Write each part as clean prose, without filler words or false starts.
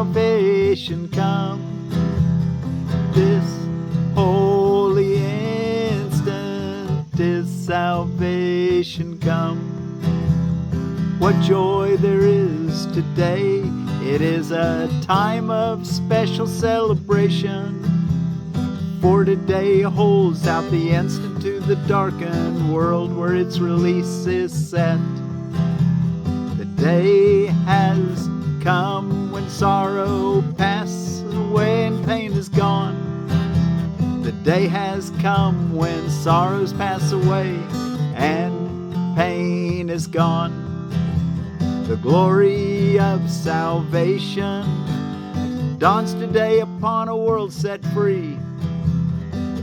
salvation come. This holy instant is salvation come. What joy there is today. It is a time of special celebration. For today holds out the instant to the darkened world where its release is set. The day has come when sorrow passes away and pain is gone. The day has come when sorrows pass away and pain is gone. The glory of salvation dawns today upon a world set free.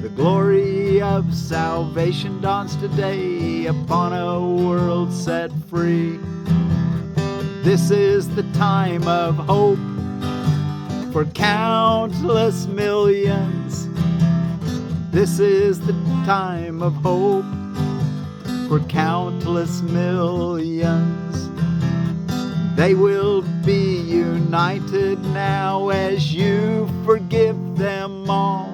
The glory of salvation dawns today upon a world set free. This is the time of hope for countless millions. This is the time of hope for countless millions. They will be united now as you forgive them all.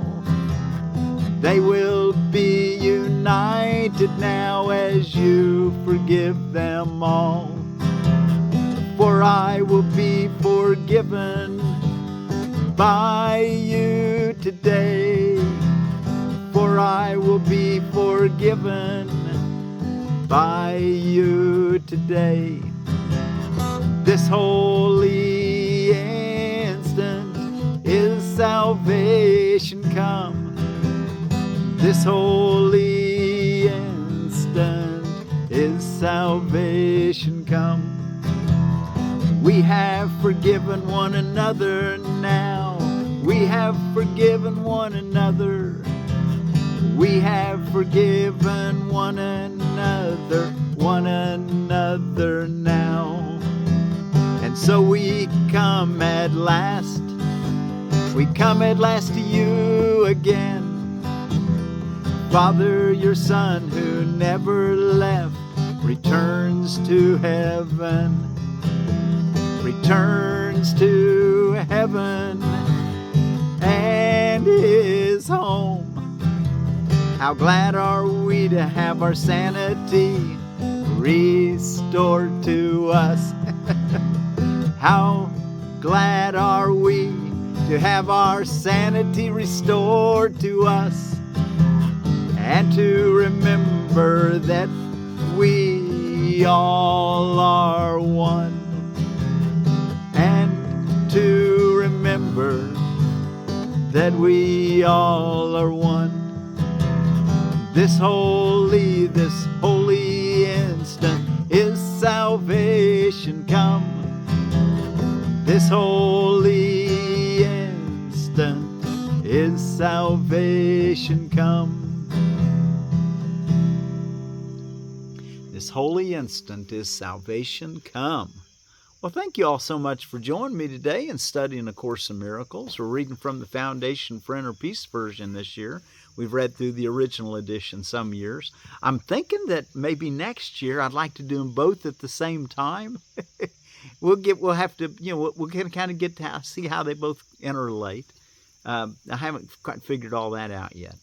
They will be united now as you forgive them all. For I will be forgiven by you today. For I will be forgiven by you today. This holy instant is salvation come. This holy instant is salvation come. We have forgiven one another now. We have forgiven one another. We have forgiven one another now. And so we come at last. We come at last to you again. Father, your Son who never left returns to heaven. Returns to heaven and is home. How glad are we to have our sanity restored to us. How glad are we to have our sanity restored to us, and to remember that we all are one, and to remember that we all are one. This holy instant is salvation come. This holy instant is salvation come. This holy instant is salvation come. Well, thank you all so much for joining me today in studying A Course in Miracles. We're reading from the Foundation for Inner Peace version this year. We've read through the original edition some years. I'm thinking that maybe next year I'd like to do them both at the same time. We'll have to, we're going to kind of get to see how they both interrelate. I haven't quite figured all that out yet.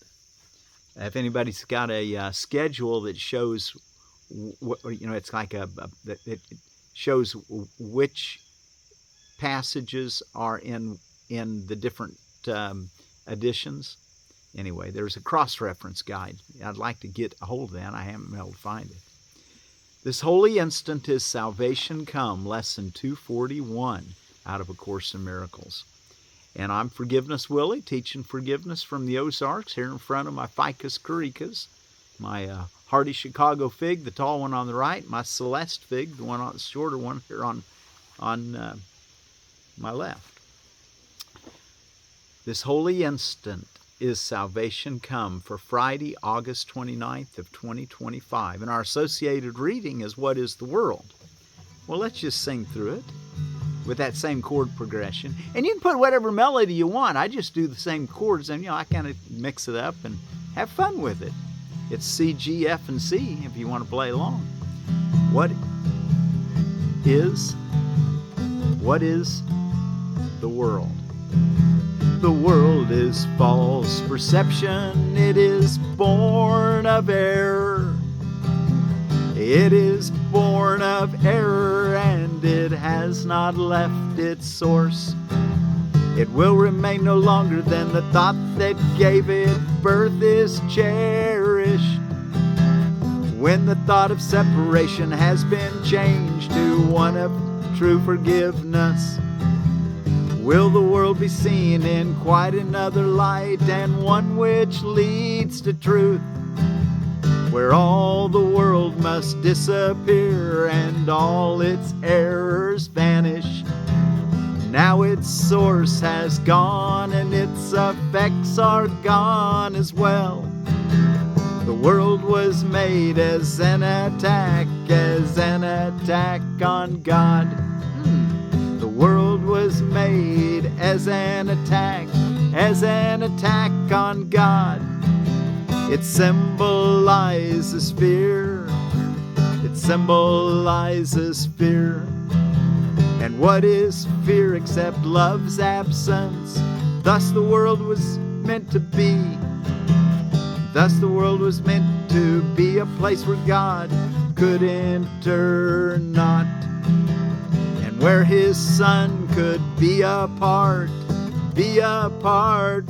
If anybody's got a schedule that shows, it's like it shows which passages are in the different editions. Anyway, there's a cross-reference guide. I'd like to get a hold of that. I haven't been able to find it. This holy instant is salvation come, lesson 241 out of A Course in Miracles. And I'm Forgiveness Willie, teaching forgiveness from the Ozarks here in front of my Ficus Carikas, my hardy Chicago fig, the tall one on the right, my Celeste fig, the one on the shorter one here on my left. This holy instant is salvation come for Friday, August 29th of 2025. And our associated reading is What is the World? Well, let's just sing through it with that same chord progression. And you can put whatever melody you want. I just do the same chords and, I kind of mix it up and have fun with it. It's C, G, F, and C if you want to play along. What is the world. The world is false perception, it is born of error. It is born of error, and it has not left its source. It will remain no longer than the thought that gave it birth is cherished. When the thought of separation has been changed to one of true forgiveness, will the world be seen in quite another light, and one which leads to truth, where all the world must disappear and all its errors vanish. Now its source has gone and its effects are gone as well. The world was made as an attack on God. The world was made as an attack on God. It symbolizes fear. It symbolizes fear. And what is fear except love's absence? Thus the world was meant to be. Thus the world was meant to be a place where God could enter not, and where his Son could be apart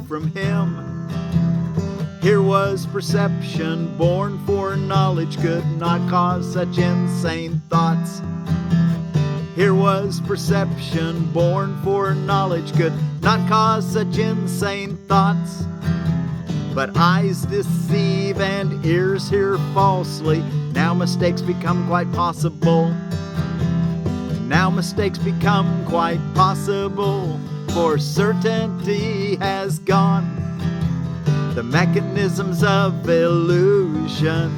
from him. Here was perception born, for knowledge could not cause such insane thoughts. Here was perception born, for knowledge could not cause such insane thoughts. But eyes deceive and ears hear falsely. Now mistakes become quite possible. Now mistakes become quite possible, for certainty has gone. The mechanisms of illusion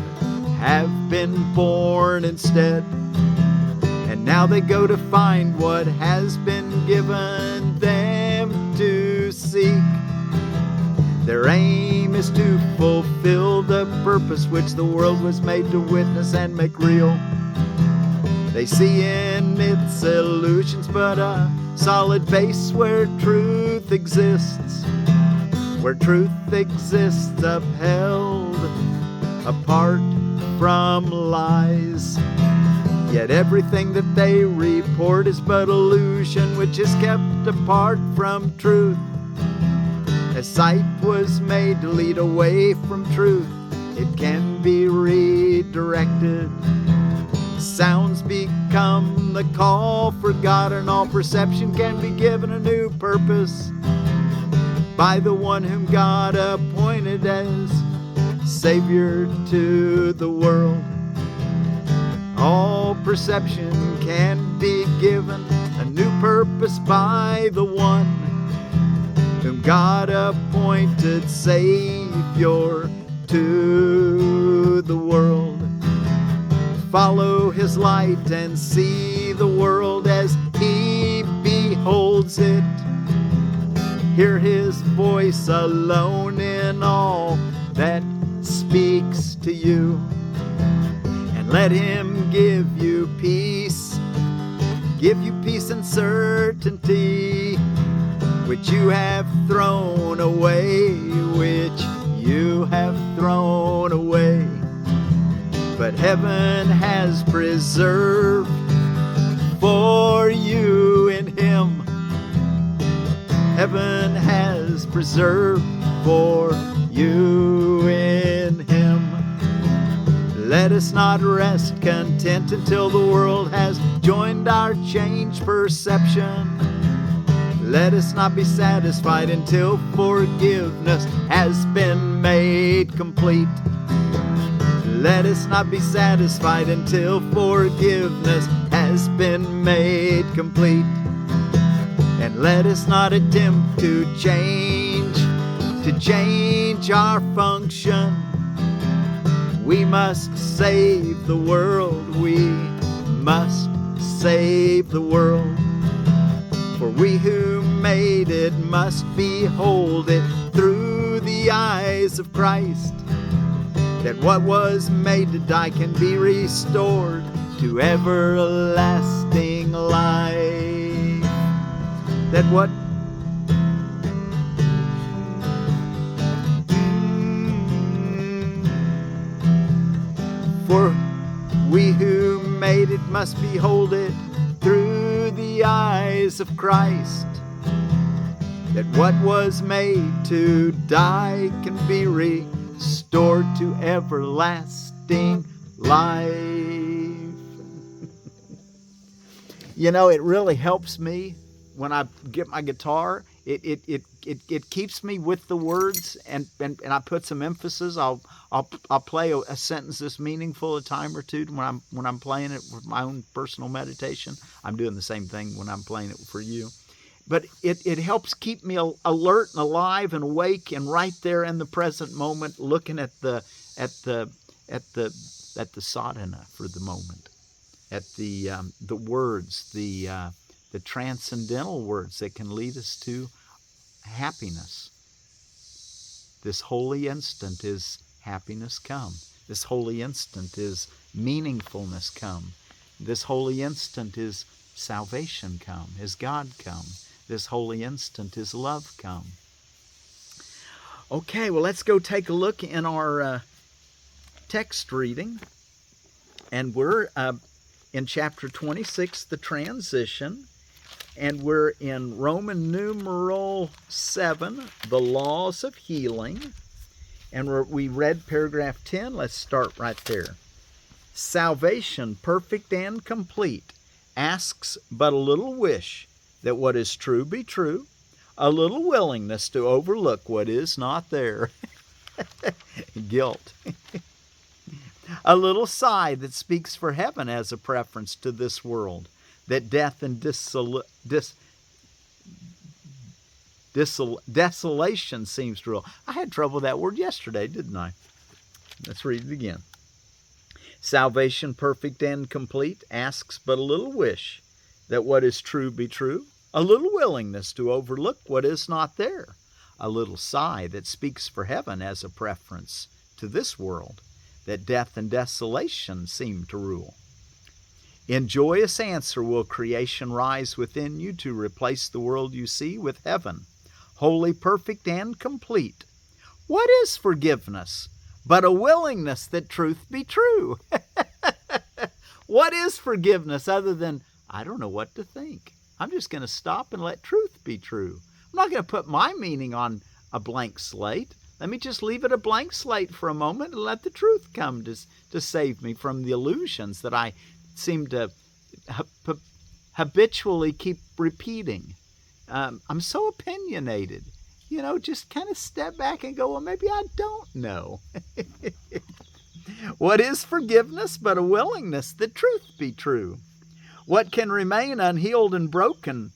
have been born instead, and now they go to find what has been given them to seek. Their aim is to fulfill the purpose which the world was made to witness and make real. They see in its illusions but a solid base where truth exists. Where truth exists upheld apart from lies. Yet everything that they report is but illusion which is kept apart from truth. As sight was made to lead away from truth, it can be redirected. Sounds become the call for God, and all perception can be given a new purpose by the one whom God appointed as Savior to the world. All perception can be given a new purpose by the one whom God appointed Savior to the world. Follow his light and see the world as he beholds it. Hear his voice alone in all that speaks to you, and let him give you peace and certainty, which you have thrown away, But heaven has preserved for you in him. Heaven has preserved for you in him. Let us not rest content until the world has joined our changed perception. Let us not be satisfied until forgiveness has been made complete. Let us not be satisfied until forgiveness has been made complete. And let us not attempt to change our function. We must save the world. We must save the world. For we who made it must behold it through the eyes of Christ, that what was made to die can be restored to everlasting life. That what For we who made it must behold it through the eyes of Christ, that what was made to die can be restored to everlasting life. You know, it really helps me when I get my guitar. It keeps me with the words, and I put some emphasis. I'll play a sentence that's meaningful a time or two when I'm playing it with my own personal meditation. I'm doing the same thing when I'm playing it for you. But it helps keep me alert and alive and awake and right there in the present moment, looking at the sadhana for the moment, at the words, the transcendental words that can lead us to happiness. This holy instant is happiness come. This holy instant is meaningfulness come. This holy instant is salvation come, is God come. This holy instant is love come. Okay, well, let's go take a look in our text reading. And we're in chapter 26, the transition. And we're in Roman numeral 7, the laws of healing. And we read paragraph 10. Let's start right there. Salvation, perfect and complete, asks but a little wish that what is true be true, a little willingness to overlook what is not there. Guilt. A little sigh that speaks for heaven as a preference to this world, that death and desolation seems to rule. I had trouble with that word yesterday, didn't I? Let's read it again. Salvation, perfect and complete, asks but a little wish that what is true be true, a little willingness to overlook what is not there, a little sigh that speaks for heaven as a preference to this world, that death and desolation seem to rule. In joyous answer will creation rise within you to replace the world you see with heaven, holy, perfect, and complete. What is forgiveness but a willingness that truth be true? What is forgiveness other than, I don't know what to think? I'm just going to stop and let truth be true. I'm not going to put my meaning on a blank slate. Let me just leave it a blank slate for a moment and let the truth come to save me from the illusions that I seem to habitually keep repeating. I'm so opinionated. You know, just kind of step back and go, well, maybe I don't know. What is forgiveness but a willingness that truth be true? What can remain unhealed and broken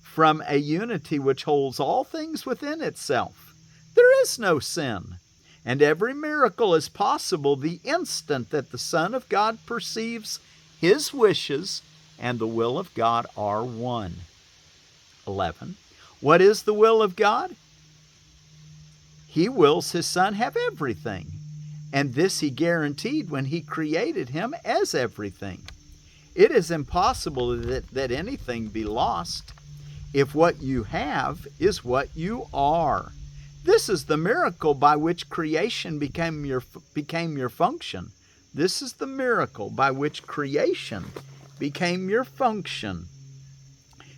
from a unity which holds all things within itself? There is no sin, and every miracle is possible the instant that the Son of God perceives His wishes and the will of God are one. 11. What is the will of God? He wills His Son have everything, and this He guaranteed when He created Him as everything. It is impossible that anything be lost if what you have is what you are. This is the miracle by which creation became your function. This is the miracle by which creation became your function,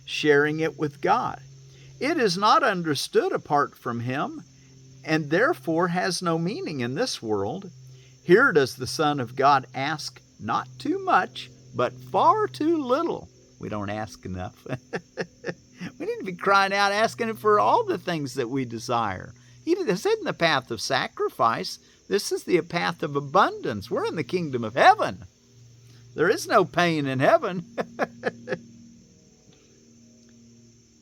sharing it with God. It is not understood apart from Him, and therefore has no meaning in this world. Here does the Son of God ask not too much, but far too little. We don't ask enough. We need to be crying out, asking Him for all the things that we desire. He is in the path of sacrifice. This is the path of abundance. We're in the kingdom of heaven. There is no pain in heaven.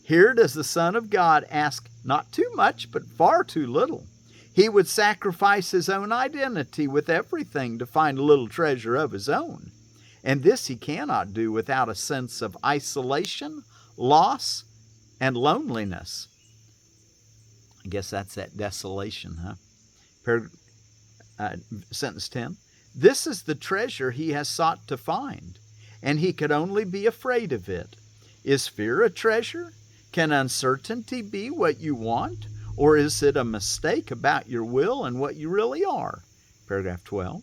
Here does the Son of God ask not too much, but far too little. He would sacrifice His own identity with everything to find a little treasure of His own. And this He cannot do without a sense of isolation, loss, and loneliness. I guess that's that desolation, huh? Sentence 10. This is the treasure He has sought to find, and He could only be afraid of it. Is fear a treasure? Can uncertainty be what you want? Or is it a mistake about your will and what you really are? Paragraph 12.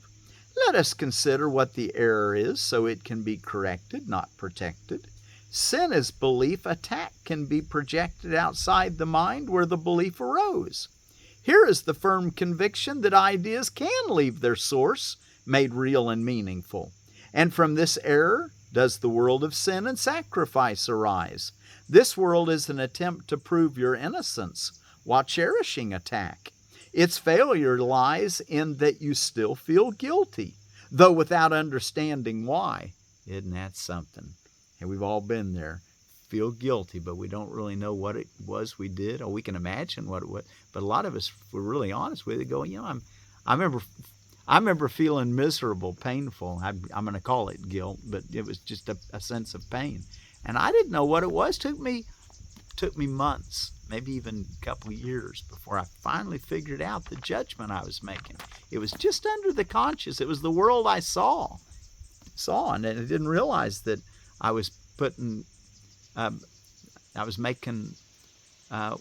Let us consider what the error is so it can be corrected, not protected. Sin is belief. Attack can be projected outside the mind where the belief arose. Here is the firm conviction that ideas can leave their source, made real and meaningful. And from this error does the world of sin and sacrifice arise. This world is an attempt to prove your innocence while cherishing attack. Its failure lies in that you still feel guilty, though without understanding why. Isn't that something? And we've all been there. Feel guilty, but we don't really know what it was we did, or we can imagine what it was. But a lot of us, if we're really honest with it, go, I remember feeling miserable, painful. I'm going to call it guilt, but it was just a sense of pain. And I didn't know what it was. Took me months, maybe even a couple of years before I finally figured out the judgment I was making. It was just under the conscious. It was the world I saw, and I didn't realize that I was making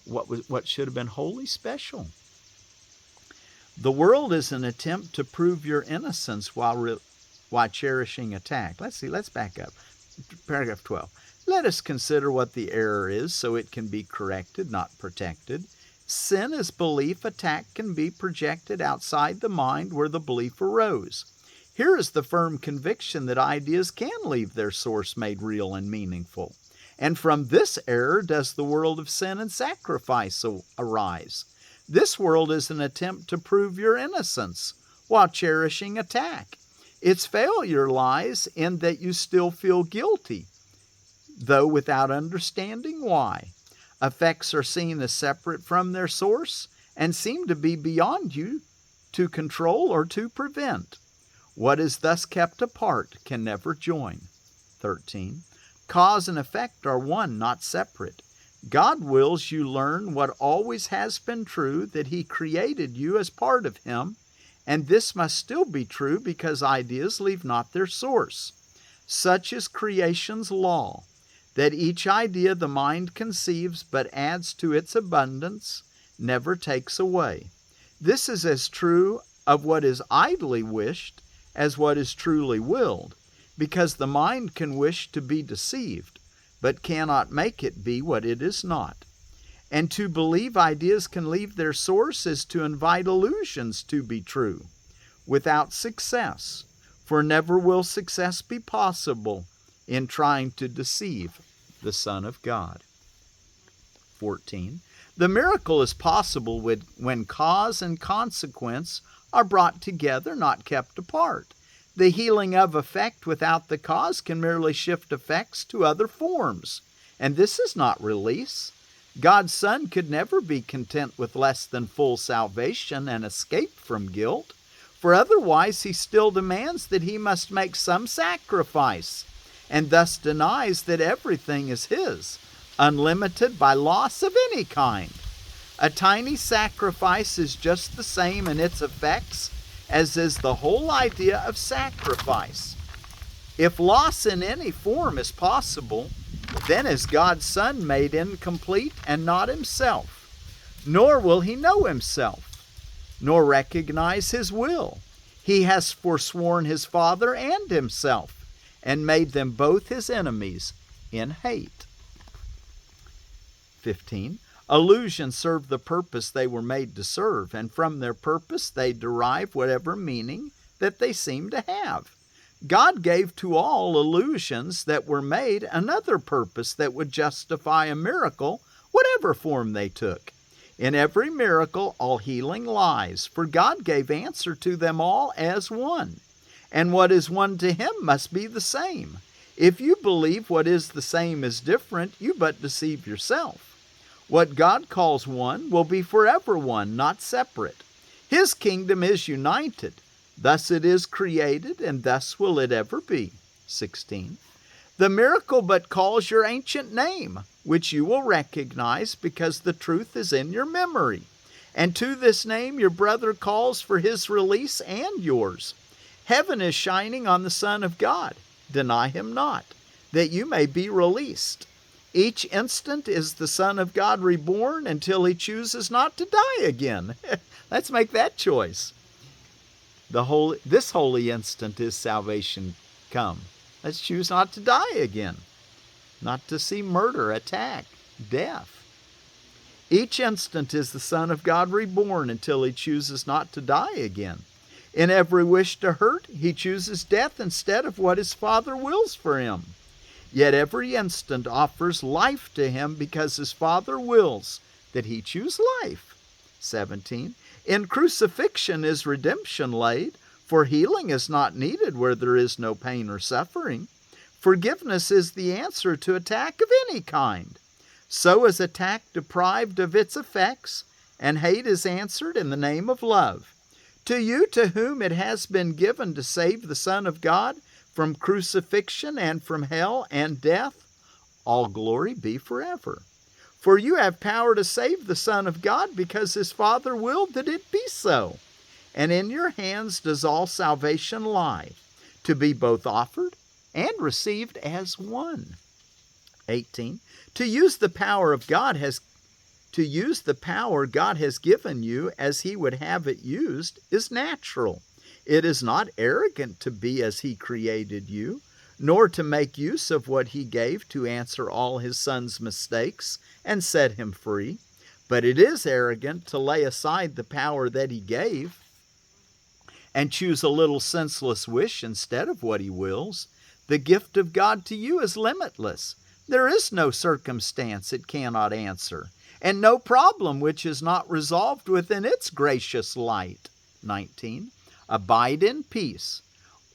what should have been wholly special. The world is an attempt to prove your innocence while cherishing attack. Let's back up. Paragraph 12. Let us consider what the error is so it can be corrected, not protected. Sin is belief. Attack can be projected outside the mind where the belief arose. Here is the firm conviction that ideas can leave their source, made real and meaningful. And from this error does the world of sin and sacrifice arise. This world is an attempt to prove your innocence while cherishing attack. Its failure lies in that you still feel guilty, though without understanding why. Effects are seen as separate from their source and seem to be beyond you to control or to prevent. What is thus kept apart can never join. 13. Cause and effect are one, not separate. God wills you learn what always has been true, that He created you as part of Him, and this must still be true because ideas leave not their source. Such is creation's law, that each idea the mind conceives but adds to its abundance, never takes away. This is as true of what is idly wished as what is truly willed, because the mind can wish to be deceived, but cannot make it be what it is not. And to believe ideas can leave their source is to invite illusions to be true, without success, for never will success be possible in trying to deceive the Son of God. 14. The miracle is possible when cause and consequence are brought together, not kept apart. The healing of effect without the cause can merely shift effects to other forms, and this is not release. God's Son could never be content with less than full salvation and escape from guilt, for otherwise He still demands that He must make some sacrifice, and thus denies that everything is His, unlimited by loss of any kind. A tiny sacrifice is just the same in its effects as is the whole idea of sacrifice. If loss in any form is possible, then is God's Son made incomplete and not Himself. Nor will He know Himself, nor recognize His will. He has forsworn His Father and Himself, and made them both His enemies in hate. 15. Illusions serve the purpose they were made to serve, and from their purpose they derive whatever meaning that they seem to have. God gave to all illusions that were made another purpose that would justify a miracle, whatever form they took. In every miracle all healing lies, for God gave answer to them all as one. And what is one to Him must be the same. If you believe what is the same is different, you but deceive yourself. What God calls one will be forever one, not separate. His kingdom is united. Thus it is created, and thus will it ever be. 16. The miracle but calls your ancient name, which you will recognize because the truth is in your memory. And to this name your brother calls for his release and yours. Heaven is shining on the Son of God. Deny Him not, that you may be released. Each instant is the Son of God reborn until He chooses not to die again. Let's make that choice. This holy instant is salvation come. Let's choose not to die again, not to see murder, attack, death. Each instant is the Son of God reborn until he chooses not to die again. In every wish to hurt, he chooses death instead of what his Father wills for him. Yet every instant offers life to him because his Father wills that he choose life. 17. In crucifixion is redemption laid, for healing is not needed where there is no pain or suffering. Forgiveness is the answer to attack of any kind. So is attack deprived of its effects, and hate is answered in the name of love. To you to whom it has been given to save the Son of God from crucifixion and from hell and death, all glory be forever. For you have power to save the Son of God because his Father willed that it be so. And in your hands does all salvation lie, to be both offered and received as one. 18. To use the power God has given you as he would have it used is natural. It is not arrogant to be as he created you, nor to make use of what he gave to answer all his Son's mistakes and set him free. But it is arrogant to lay aside the power that he gave and choose a little senseless wish instead of what he wills. The gift of God to you is limitless. There is no circumstance it cannot answer, and no problem which is not resolved within its gracious light. 19. Abide in peace,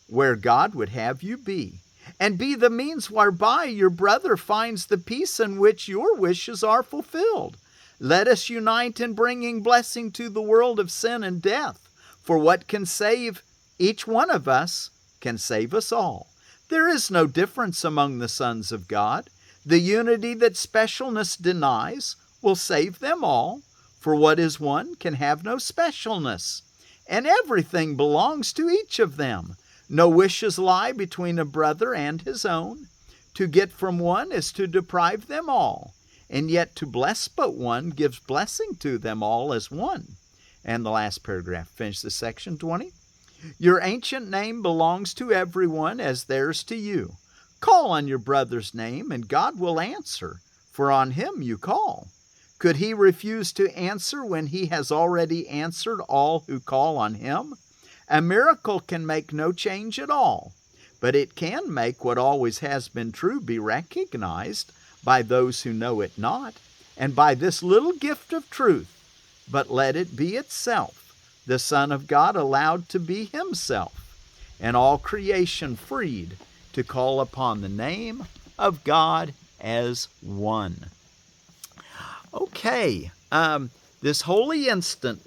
where God would have you be, and be the means whereby your brother finds the peace in which your wishes are fulfilled. Let us unite in bringing blessing to the world of sin and death, for what can save each one of us can save us all. There is no difference among the sons of God. The unity that specialness denies will save them all, for what is one can have no specialness, and everything belongs to each of them. No wishes lie between a brother and his own. To get from one is to deprive them all, and yet to bless but one gives blessing to them all as one. And the last paragraph, finish this section, 20. Your ancient name belongs to everyone as theirs to you. Call on your brother's name, and God will answer, for on him you call. Could he refuse to answer when he has already answered all who call on him? A miracle can make no change at all, but it can make what always has been true be recognized by those who know it not, and by this little gift of truth. But let it be itself, the Son of God allowed to be himself, and all creation freed to call upon the name of God as one. Okay, this holy instant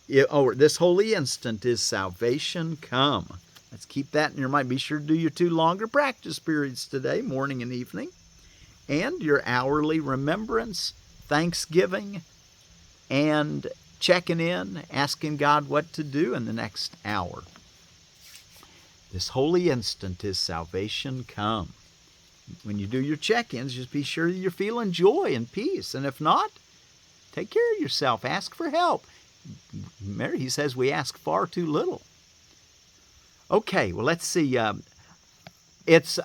this holy instant is salvation come. Let's keep that in your mind. Be sure to do your 2 longer practice periods today, morning and evening, and your hourly remembrance, thanksgiving, and checking in, asking God what to do in the next hour. This holy instant is salvation come. When you do your check-ins, just be sure you're feeling joy and peace. And if not, take care of yourself. Ask for help. Mary, he says we ask far too little. Okay, well, let's see. It's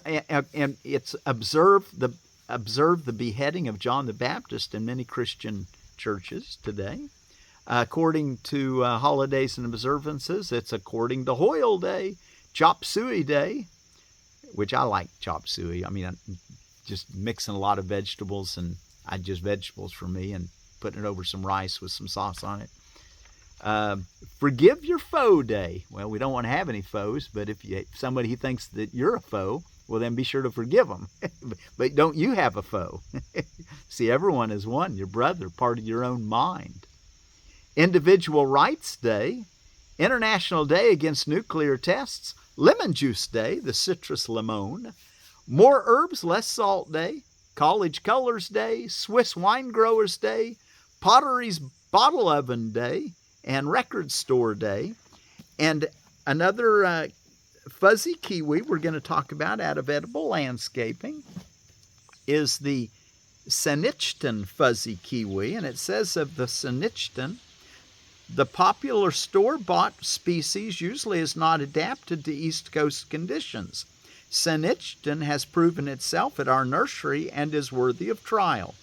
observe the beheading of John the Baptist in many Christian churches today. According to holidays and observances, it's according to Hoyle Day, Chop Suey Day, which I like chop suey. I mean, I'm just mixing a lot of vegetables, and just vegetables for me, and putting it over some rice with some sauce on it. Forgive your foe day. Well, we don't want to have any foes, but if somebody thinks that you're a foe, well, then be sure to forgive them. But don't you have a foe? See, everyone is one, your brother, part of your own mind. Individual Rights Day, International Day Against Nuclear Tests, Lemon Juice Day, the citrus limon, More Herbs, Less Salt Day, College Colors Day, Swiss Winegrowers Day, Pottery's Bottle Oven Day, and Record Store Day. And another fuzzy kiwi we're going to talk about out of edible landscaping is the Saanichton fuzzy kiwi. And it says of the Saanichton, The popular store-bought species usually is not adapted to East Coast conditions. Saanichton has proven itself at our nursery and is worthy of trial.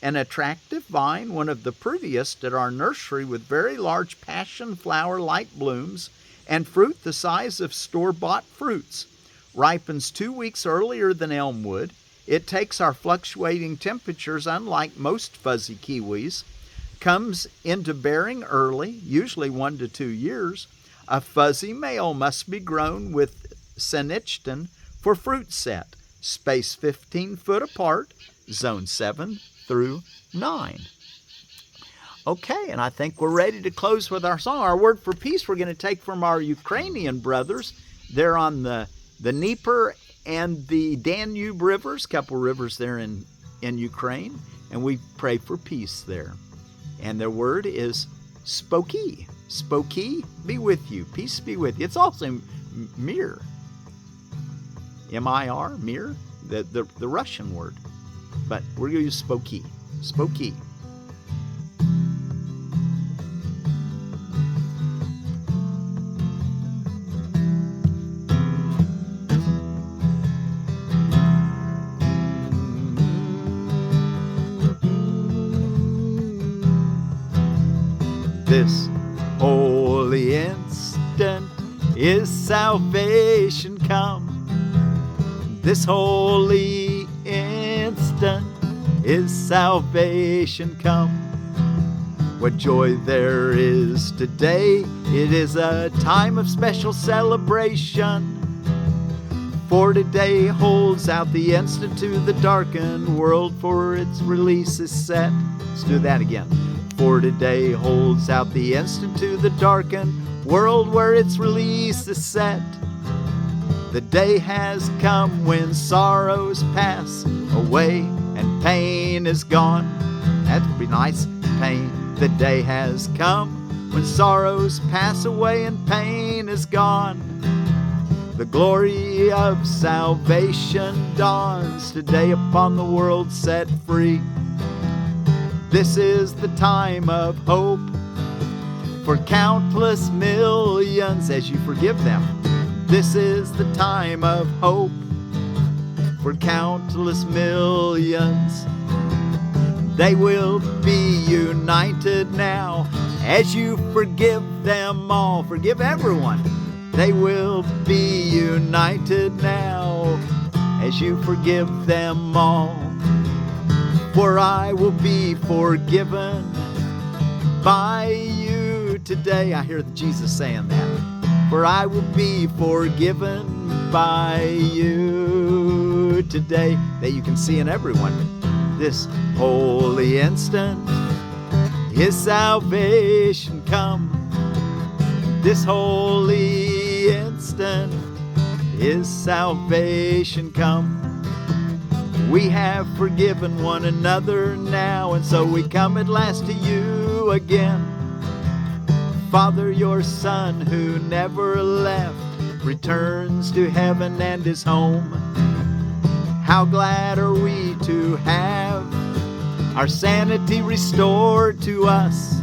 An attractive vine, one of the prettiest at our nursery, with very large passion flower-like blooms and fruit the size of store-bought fruits. Ripens 2 weeks earlier than elmwood. It takes our fluctuating temperatures unlike most fuzzy kiwis. Comes into bearing early, usually 1 to 2 years. A fuzzy male must be grown with Saanichton for fruit set. Space 15 foot apart, zone 7 through 9. Okay, and I think we're ready to close with our song. Our word for peace we're going to take from our Ukrainian brothers. They're on the Dnieper and the Danube rivers, a couple rivers there in Ukraine, and we pray for peace there. And their word is Spokiy. Spokiy be with you. Peace be with you. It's also mir. M-I-R, mir, the Russian word. But we're going to use Spokiy. Spokiy. This holy instant is salvation come. This holy instant is salvation come. What joy there is today, it is a time of special celebration. For today holds out the instant to the darkened world, for its release is set. Let's do that again. For today holds out the instant to the darkened world, where its release is set. The day has come when sorrows pass away and pain is gone. That'd be nice, pain. The day has come when sorrows pass away and pain is gone. The glory of salvation dawns today upon the world set free. This is the time of hope for countless millions as you forgive them. This is the time of hope for countless millions. They will be united now as you forgive them all. Forgive everyone. They will be united now as you forgive them all. For I will be forgiven by you today. I hear Jesus saying that. For I will be forgiven by you today. That you can see in everyone. This holy instant is salvation come. This holy instant is salvation come. We have forgiven one another now, and so we come at last to you again. Father, your Son who never left returns to heaven and his home. How glad are we to have our sanity restored to us,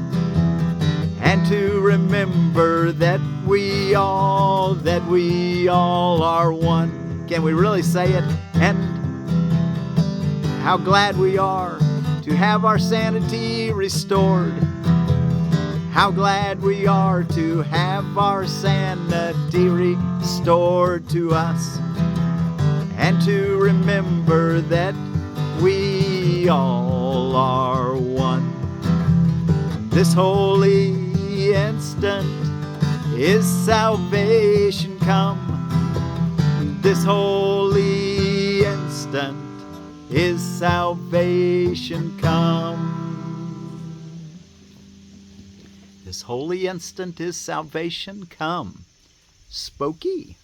and to remember that we all are one. Can we really say it? And how glad we are to have our sanity restored. How glad we are to have our sanity restored to us, and to remember that we all are one. This holy instant is salvation come. This holy instant is salvation come. This holy instant is salvation come. Spokiy.